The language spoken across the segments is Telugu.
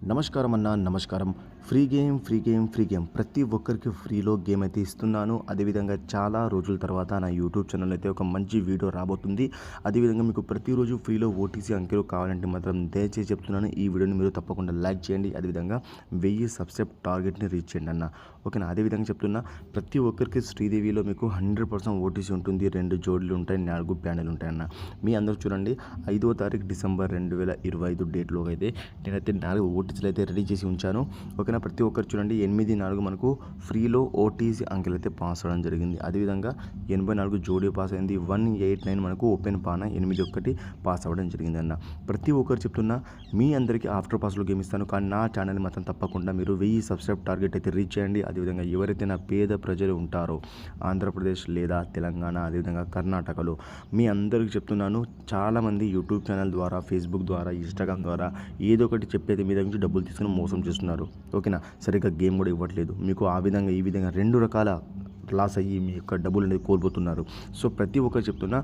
నమస్కారం అన్న నమస్కారం. ఫ్రీ గేమ్ ప్రతి ఒక్కరికి ఫ్రీలో గేమ్ అయితే ఇస్తున్నాను. అదేవిధంగా చాలా రోజుల తర్వాత నా యూట్యూబ్ ఛానల్ అయితే ఒక మంచి వీడియో రాబోతుంది. అదేవిధంగా మీకు ప్రతిరోజు ఫ్రీలో ఓటీసీ అంకెలు కావాలంటే మాత్రం దయచేసి చెప్తున్నాను, ఈ వీడియోని మీరు తప్పకుండా లైక్ చేయండి. అదేవిధంగా 1000 సబ్స్క్రైబ్ టార్గెట్ని రీచ్ చేయండి అన్న, ఓకేనా. అదేవిధంగా చెప్తున్నా, ప్రతి ఒక్కరికి శ్రీదేవిలో మీకు 100% ఓటీసీ ఉంటుంది. 2 జోడీలు ఉంటాయి, 4 ప్యానెల్ ఉంటాయన్న. మీ అందరూ చూడండి, 5వ తారీఖు డిసెంబర్ 2025 డేట్లో అయితే నేనైతే 4 ఓటీసీలు అయితే రెడీ చేసి ఉంచాను, ఓకేనా. ప్రతి ఒక్కరు చూడండి, 8-4 మనకు ఫ్రీలో ఓటీసీ అంకెలు అయితే పాస్ అవ్వడం జరిగింది. అదేవిధంగా 84 జోడీ పాస్ అయింది. 189 మనకు ఓపెన్ పాన 81 పాస్ అవ్వడం జరిగింది అన్న. ప్రతి ఒక్కరు చెప్తున్నా, మీ అందరికీ ఆఫ్టర్ పాస్లో గేమ్ ఇస్తాను, కానీ నా ఛానల్ మాత్రం తప్పకుండా మీరు 1000 సబ్స్క్రైబ్ టార్గెట్ అయితే రీచ్ చేయండి. అదేవిధంగా ఎవరైతే నా పేద ప్రజలు ఉంటారో ఆంధ్రప్రదేశ్ లేదా తెలంగాణ, అదేవిధంగా కర్ణాటకలో, మీ అందరికీ చెప్తున్నాను, చాలామంది యూట్యూబ్ ఛానల్ ద్వారా, ఫేస్బుక్ ద్వారా, ఇన్స్టాగ్రామ్ ద్వారా ఏదో ఒకటి చెప్పేది మీ దగ్గర నుంచి డబ్బులు తీసుకుని మోసం చేస్తున్నారు, ఓకేనా. సరిగ్గా గేమ్ కూడా ఇవ్వట్లేదు మీకు. ఆ విధంగా ఈ విధంగా 2 రకాల లాస్ అయ్యి మీ యొక్క డబ్బులు అనేది కోల్పోతున్నారు. సో ప్రతి ఒక్కరు చెప్తున్నా,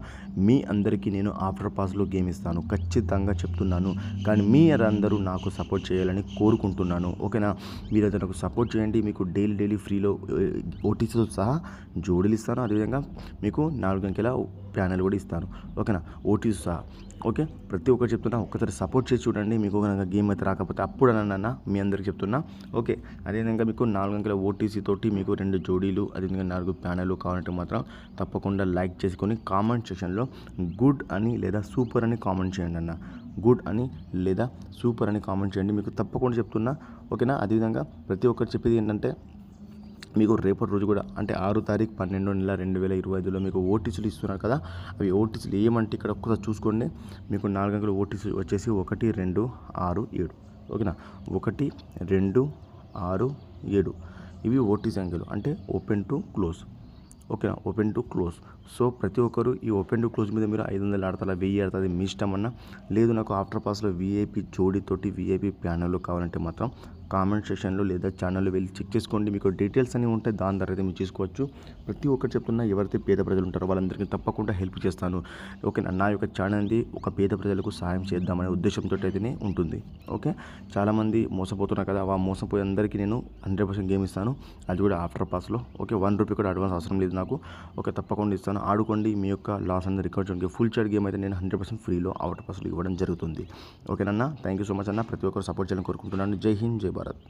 మీ అందరికీ నేను ఆఫ్టర్ పాస్లో గేమ్ ఇస్తాను, ఖచ్చితంగా చెప్తున్నాను. కానీ మీరందరూ నాకు సపోర్ట్ చేయాలని కోరుకుంటున్నాను, ఓకేనా. మీరైతే నాకు సపోర్ట్ చేయండి. మీకు డైలీ ఫ్రీలో ఓటీసీతో సహా జోడీలు ఇస్తాను. అదేవిధంగా మీకు 4 అంకెల ప్యానెల్ కూడా ఇస్తాను, ఓకేనా, ఓటీసీ సహా. ఓకే, ప్రతి ఒక్కరు చెప్తున్నా, ఒక్కసారి సపోర్ట్ చేసి చూడండి. మీకు కనుక గేమ్ అయితే రాకపోతే అప్పుడు అన్న మీ అందరికి చెప్తున్నా, ఓకే. అదేవిధంగా మీకు 4 అంకెల ఓటీసీ తోటి మీకు 2 జోడీలు, అదేవిధంగా 4 ప్యానెల్ కావాలంటే మాత్రం తప్పకుండా లైక్ చేసుకొని కామెంట్ సెక్షన్లో గుడ్ అని లేదా సూపర్ అని కామెంట్ చేయండి అన్న. గుడ్ అని లేదా సూపర్ అని కామెంట్ చేయండి, మీకు తప్పకుండా చెప్తున్నా, ఓకేనా. అదేవిధంగా ప్రతి ఒక్కరు చెప్పేది ఏంటంటే, మీకు రేపటి రోజు కూడా అంటే 6 తారీఖు 12వ నెల 2025లో మీకు ఓటీసీలు ఇస్తున్నారు కదా. అవి ఓటీసీలు ఏమంటే ఇక్కడ ఒక్కసారి చూసుకోండి. మీకు 4 అంకెల ఓటీసీ వచ్చేసి 1, 2, 6, 7, ఓకేనా. 1, 2, 6, 7 ఇవి ఓటీసీ అంకెలు, అంటే ఓపెన్ టు క్లోజ్, ఓకేనా, ఓపెన్ టు క్లోజ్. సో ప్రతి ఒక్కరు ఈ ఓపెన్ టు క్లోజ్ మీద మీరు 500 ఆడతారా, 1000 ఆడుతుంది, మీ ఇష్టం అన్న. లేదు నాకు ఆఫ్టర్ పాస్లో వీఐపీ జోడీతోటి వీఐపీ ప్యానెల్లో కావాలంటే మాత్రం కామెంట్ సెక్షన్లో లేదా ఛానల్లో వెళ్ళి చెక్ చేసుకోండి. మీకు డీటెయిల్స్ అన్నీ ఉంటాయి, దాని ద్వారా అయితే మీరు చూసుకోవచ్చు. ప్రతి ఒక్కరు చెప్తున్నా, ఎవరైతే పేద ప్రజలు ఉంటారో వాళ్ళందరికీ తప్పకుండా హెల్ప్ చేస్తాను, ఓకే. నా యొక్క ఛానల్ది ఒక పేద ప్రజలకు సాయం చేద్దామనే ఉద్దేశంతో అయితేనే ఉంటుంది, ఓకే. చాలామంది మోసపోతున్నారు కదా, ఆ మోసపోయే అందరికీ నేను 100% గేమ్ ఇస్తాను, అది కూడా ఆఫ్టర్ పాస్లో, ఓకే. 1 రూపీ కూడా అడ్వాన్స్ అవసరం లేదు నాకు, ఓకే. తప్పకుండా ఇస్తాను, ఆడుకోండి. మీ యొక్క లాస్ అనేది రికార్డ్ చేయడానికి ఫుల్ చాట్ గేమ్ అయితే నేను 100% ఫ్రీలో ఆఫ్టర్ పాస్లో ఇవ్వడం జరుగుతుంది, ఓకేనన్నా. థ్యాంక్ యూ సో మచ్ అన్న. ప్రతి ఒక్కరు సపోర్ట్ చేయాలని కోరుకుంటున్నాను. జై హింద్, జై భారత్.